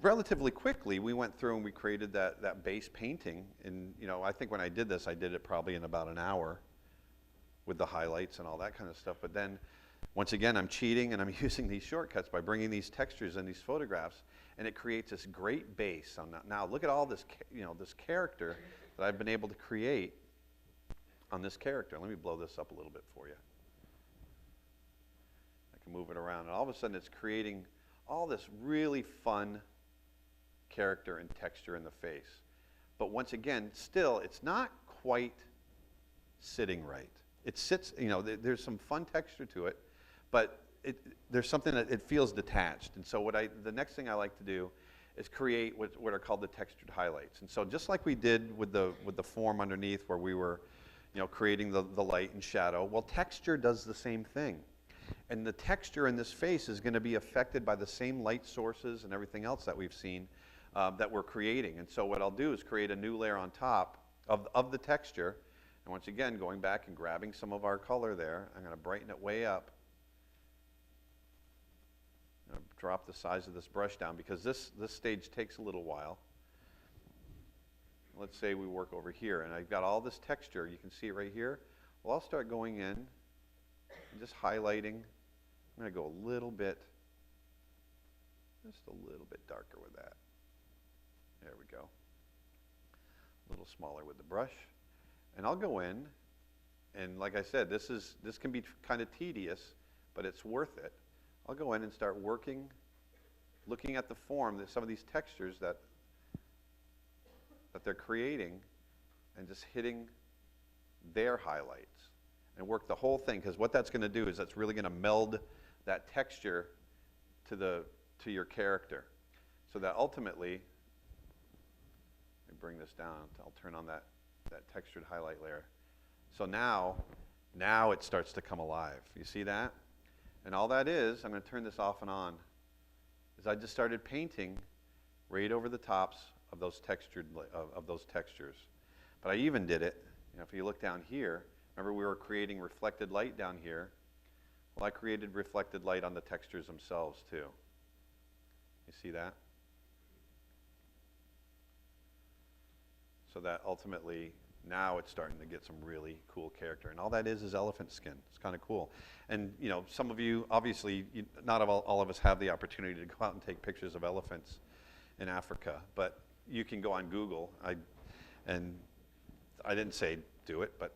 relatively quickly, we went through and we created that base painting. And, I think when I did this, I did it probably in about an hour with the highlights and all that kind of stuff. But then, once again, I'm cheating and I'm using these shortcuts by bringing these textures in these photographs, and it creates this great base. Now look at all this, this character that I've been able to create on this character. Let me blow this up a little bit for you. I can move it around, and all of a sudden it's creating all this really fun character and texture in the face. But once again, still, it's not quite sitting right. It sits, there's some fun texture to it, but there's something that it feels detached. And so the next thing I like to do is create what are called the textured highlights. And so just like we did with the form underneath where we were, creating the light and shadow, well, texture does the same thing. And the texture in this face is going to be affected by the same light sources and everything else that we've seen that we're creating. And so what I'll do is create a new layer on top of the texture. And once again, going back and grabbing some of our color there, I'm going to brighten it way up. I'm going to drop the size of this brush down because this stage takes a little while. Let's say we work over here, and I've got all this texture. You can see it right here. Well, I'll start going in and just highlighting. I'm going to go a little bit, just a little bit darker with that. There we go. A little smaller with the brush. And I'll go in, and like I said, this can be kind of tedious, but it's worth it. I'll go in and start working, looking at the form, some of these textures that they're creating, and just hitting their highlights, and work the whole thing, because what that's going to do is that's really going to meld that texture to your character, so that ultimately, let me bring this down. I'll turn on that textured highlight layer. So now it starts to come alive. You see that? And all that is, I'm going to turn this off and on, is I just started painting right over the tops of those textures. But I even did it, if you look down here, remember we were creating reflected light down here? Well, I created reflected light on the textures themselves too. You see that? So that ultimately, now it's starting to get some really cool character. And all that is elephant skin. It's kind of cool. And you know, some of you, obviously, not all of us have the opportunity to go out and take pictures of elephants in Africa, but you can go on Google. I didn't say do it, but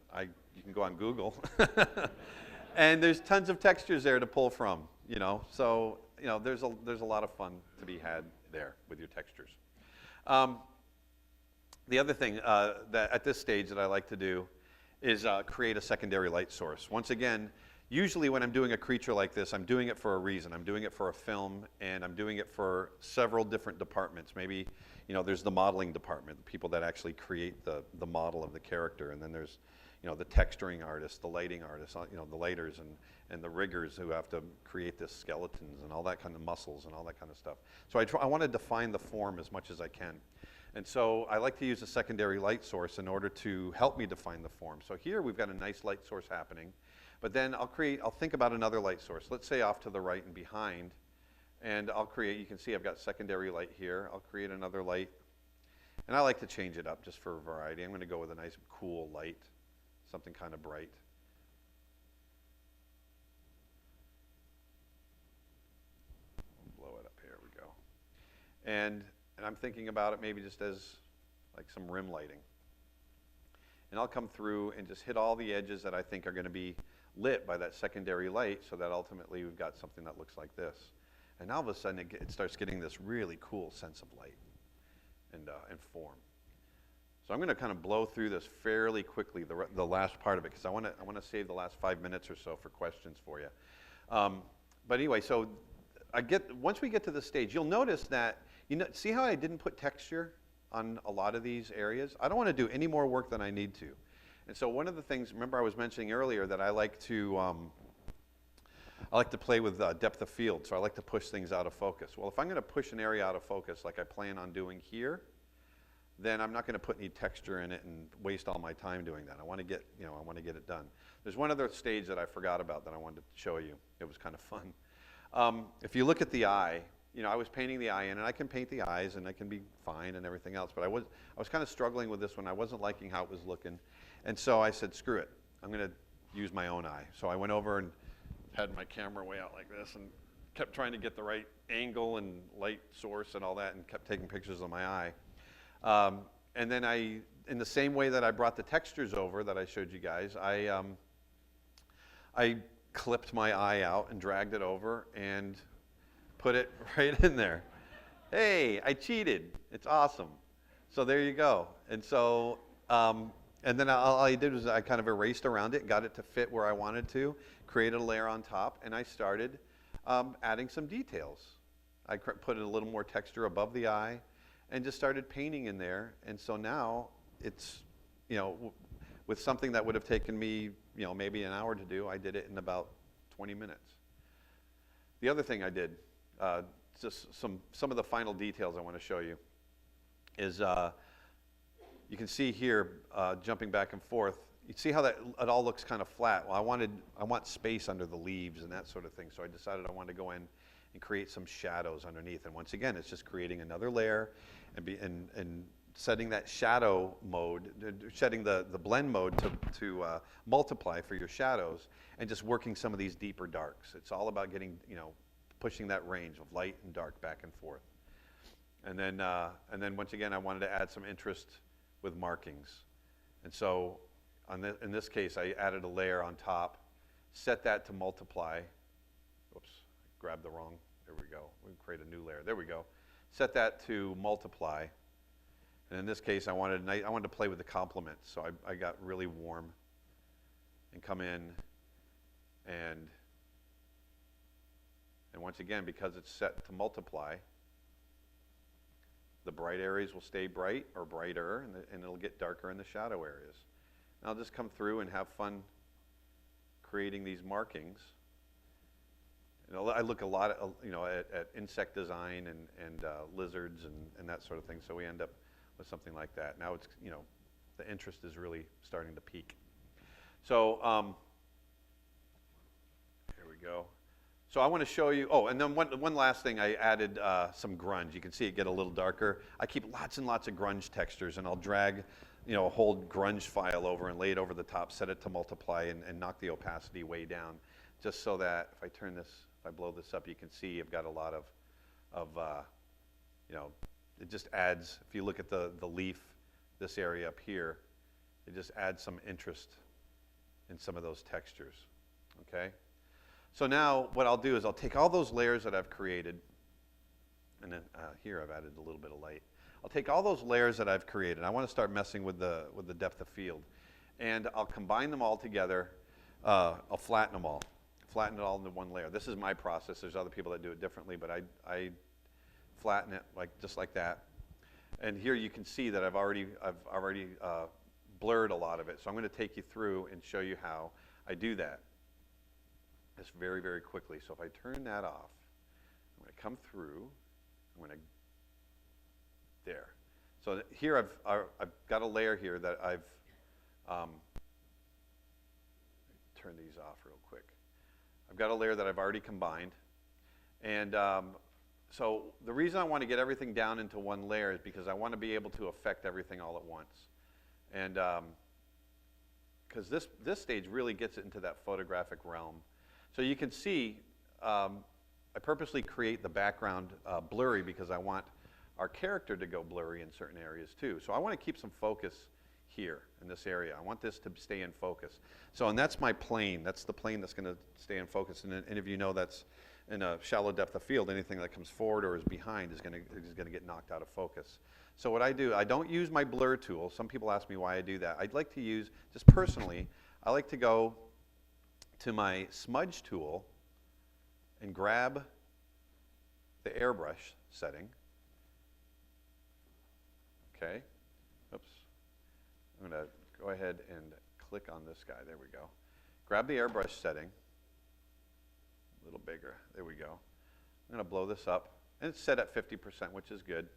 you can go on Google. And there's tons of textures there to pull from, you know. So, you know, there's a lot of fun to be had there with your textures. The other thing that at this stage that I like to do is create a secondary light source. Once again, usually when I'm doing a creature like this, I'm doing it for a reason. I'm doing it for a film, and I'm doing it for several different departments. Maybe, you know, there's the modeling department, the people that actually create the model of the character, and then there's, you know, the texturing artists, the lighting artists, you know, the lighters and the riggers who have to create the skeletons and all that kind of muscles and all that kind of stuff. So I want to define the form as much as I can. And so I like to use a secondary light source in order to help me define the form. So here we've got a nice light source happening, but then I'll think about another light source. Let's say off to the right and behind, and I'll create, you can see I've got secondary light here. I'll create another light, and I like to change it up just for variety. I'm going to go with a nice cool light, something kind of bright. Blow it up, here we go. And I'm thinking about it maybe just as like some rim lighting. And I'll come through and just hit all the edges that I think are going to be lit by that secondary light, so that ultimately we've got something that looks like this. And now all of a sudden it starts getting this really cool sense of light and form. So I'm going to kind of blow through this fairly quickly, the last part of it, because I want to save the last 5 minutes or so for questions for you. But anyway, so once we get to this stage, you'll notice that, you know, see how I didn't put texture on a lot of these areas? I don't want to do any more work than I need to. And so one of the things, remember I was mentioning earlier that I like to play with depth of field, so I like to push things out of focus. Well, if I'm going to push an area out of focus like I plan on doing here, then I'm not going to put any texture in it and waste all my time doing that. I want to get it done. There's one other stage that I forgot about that I wanted to show you. It was kind of fun. If you look at the eye, you know, I was painting the eye in, and I can paint the eyes, and I can be fine and everything else, but I was kind of struggling with this one. I wasn't liking how it was looking, and so I said, screw it. I'm going to use my own eye. So I went over and had my camera way out like this and kept trying to get the right angle and light source and all that, and kept taking pictures of my eye. And then in the same way that I brought the textures over that I showed you guys, I clipped my eye out and dragged it over and put it right in there. Hey, I cheated. It's awesome. So there you go. And so, and then all I did was I kind of erased around it, got it to fit where I wanted to, created a layer on top, and I started adding some details. I put a little more texture above the eye and just started painting in there. And so now it's, you know, with something that would have taken me, you know, maybe an hour to do, I did it in about 20 minutes. The other thing I did, just some of the final details I want to show you, is you can see here, jumping back and forth, you see how that it all looks kind of flat. Well, I want space under the leaves and that sort of thing, so I decided I wanted to go in and create some shadows underneath. And once again, it's just creating another layer and setting that shadow mode, setting the blend mode to multiply for your shadows, and just working some of these deeper darks. It's all about getting, you know, pushing that range of light and dark back and forth. And then once again, I wanted to add some interest with markings. And so in this case, I added a layer on top, set that to multiply. Oops, grabbed the wrong, there we go. We can create a new layer, there we go. Set that to multiply. And in this case, I wanted to play with the complements. So I got really warm and come in and once again, because it's set to multiply, the bright areas will stay bright or brighter, and it'll get darker in the shadow areas. And I'll just come through and have fun creating these markings. And I look a lot at, you know, at insect design and lizards and that sort of thing, so we end up with something like that. Now it's, you know, the interest is really starting to peak. So here we go. So I want to show you, oh, and then one last thing, I added some grunge. You can see it get a little darker. I keep lots and lots of grunge textures, and I'll drag, a whole grunge file over and lay it over the top, set it to multiply, and knock the opacity way down, just so that if I turn this, if I blow this up, you can see I've got a lot of it just adds, if you look at the leaf, this area up here, it just adds some interest in some of those textures, okay? So now what I'll do is I'll take all those layers that I've created, and then here I've added a little bit of light. I'll take all those layers that I've created. I want to start messing with the depth of field, and I'll combine them all together. I'll flatten them all, flatten it all into one layer. This is my process. There's other people that do it differently, but I flatten it just like that. And here you can see that I've already blurred a lot of it. So I'm going to take you through and show you how I do that. Just very, very quickly. So if I turn that off, I'm going to come through. I'm going to, there. So here I've got a layer here that I've, turn these off real quick. I've got a layer that I've already combined. And so the reason I want to get everything down into one layer is because I want to be able to affect everything all at once. And because this stage really gets it into that photographic realm. So you can see, I purposely create the background blurry because I want our character to go blurry in certain areas too. So I want to keep some focus here in this area. I want this to stay in focus. So, and that's my plane. That's the plane that's going to stay in focus. And any of you know that's in a shallow depth of field, anything that comes forward or is behind is going to get knocked out of focus. So what I do, I don't use my blur tool. Some people ask me why I do that. I'd like to use, just personally, I like to go to my smudge tool and grab the airbrush setting. Okay. Oops. I'm going to go ahead and click on this guy. There we go. Grab the airbrush setting. A little bigger. There we go. I'm going to blow this up. And it's set at 50%, which is good.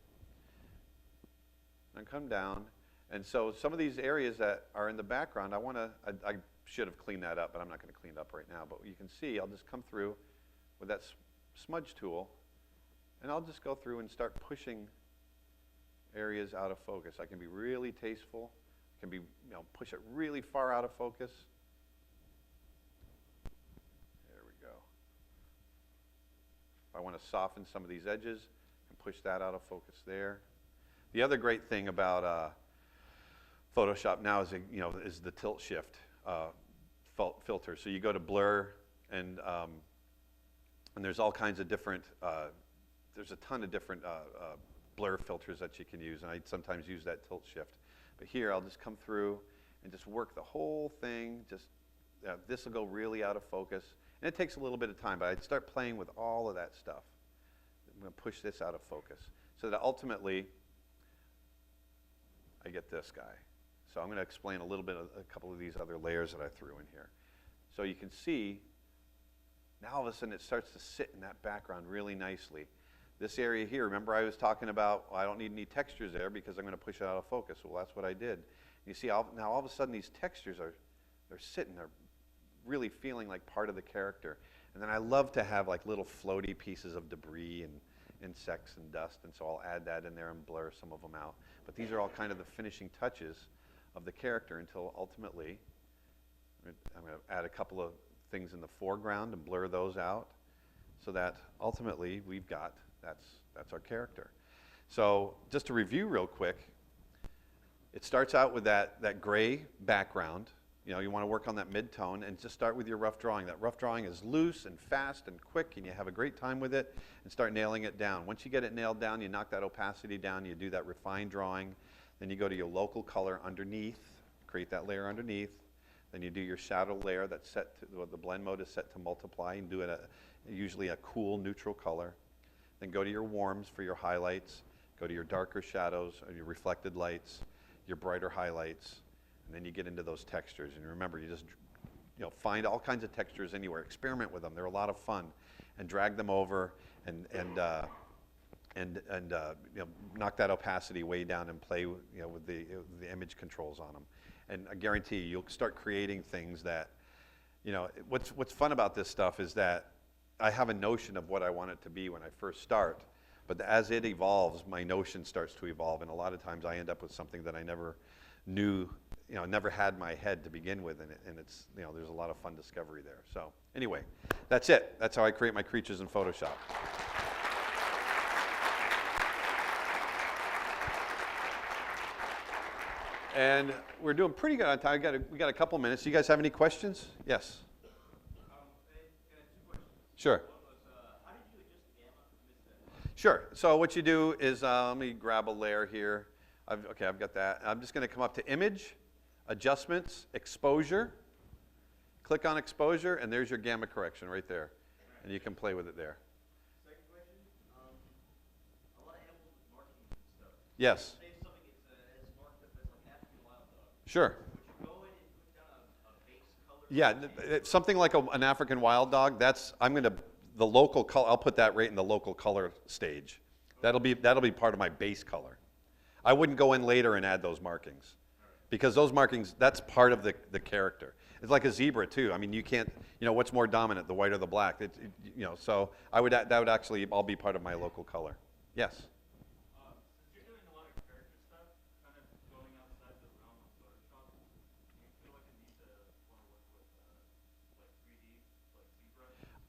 And come down. And so some of these areas that are in the background, I should have cleaned that up, but I'm not going to clean it up right now. But you can see, I'll just come through with that smudge tool, and I'll just go through and start pushing areas out of focus. I can be really tasteful. I can be, push it really far out of focus. There we go. If I want to soften some of these edges, I can push that out of focus there. The other great thing about Photoshop now is the tilt shift filter. So you go to blur, and there's all kinds of different. There's a ton of different blur filters that you can use, and I sometimes use that tilt shift. But here, I'll just come through and just work the whole thing. Just this will go really out of focus, and it takes a little bit of time. But I'd start playing with all of that stuff. I'm going to push this out of focus, so that ultimately I get this guy. So I'm going to explain a little bit of a couple of these other layers that I threw in here. So you can see, now all of a sudden it starts to sit in that background really nicely. This area here, remember I was talking about, I don't need any textures there because I'm going to push it out of focus. Well, that's what I did. You see, now all of a sudden these textures they're sitting, they're really feeling like part of the character. And then I love to have like little floaty pieces of debris and insects and dust, and so I'll add that in there and blur some of them out. But these are all kind of the finishing touches of the character until ultimately I'm going to add a couple of things in the foreground and blur those out so that ultimately we've got, that's our character. So just to review real quick, it starts out with that gray background. You want to work on that mid-tone and just start with your rough drawing. That rough drawing is loose and fast and quick, and you have a great time with it, and start nailing it down. Once you get it nailed down, you knock that opacity down, you do that refined drawing, then you go to your local color underneath, create that layer underneath, then you do your shadow layer that's set to, the blend mode is set to multiply, and do it usually a cool neutral color. Then go to your warms for your highlights, go to your darker shadows, your reflected lights, your brighter highlights, and then you get into those textures. And remember, you just find all kinds of textures anywhere. Experiment with them. They're a lot of fun, and drag them over and knock that opacity way down and play with the image controls on them. And I guarantee you'll start creating things that what's fun about this stuff is that I have a notion of what I want it to be when I first start, but as it evolves, my notion starts to evolve, and a lot of times I end up with something that I never knew, never had in my head to begin with, and it's, there's a lot of fun discovery there. So anyway, that's it. That's how I create my creatures in Photoshop. And we're doing pretty good on time. We got a couple minutes. Do you guys have any questions? Yes. Two questions. Sure. One was, how did you adjust the gamma? Sure. So what you do is, let me grab a layer here. Okay, I've got that. I'm just going to come up to Image, Adjustments, Exposure. Click on Exposure, and there's your gamma correction right there. And you can play with it there. Second question, a lot of animals with markings and stuff. Yes. Sure. Would you go in and put down a base color? Yeah, it's something like an African wild dog. The local color. I'll put that right in the local color stage. Okay. That'll be part of my base color. I wouldn't go in later and add those markings, because those markings, that's part of the character. It's like a zebra too. I mean, you can't. What's more dominant, the white or the black? So that would actually all be part of my local color. Yes.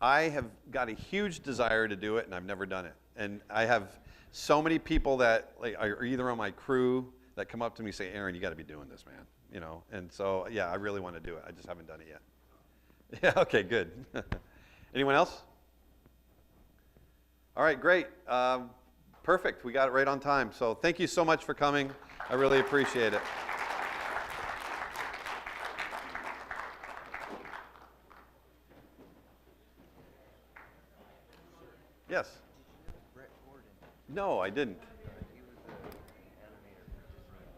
I have got a huge desire to do it, and I've never done it. And I have so many people that are either on my crew that come up to me and say, "Aaron, you got to be doing this, man." And so yeah, I really want to do it. I just haven't done it yet. Yeah. Okay. Good. Anyone else? All right. Great. Perfect. We got it right on time. So thank you so much for coming. I really appreciate it. Yes. No, I didn't.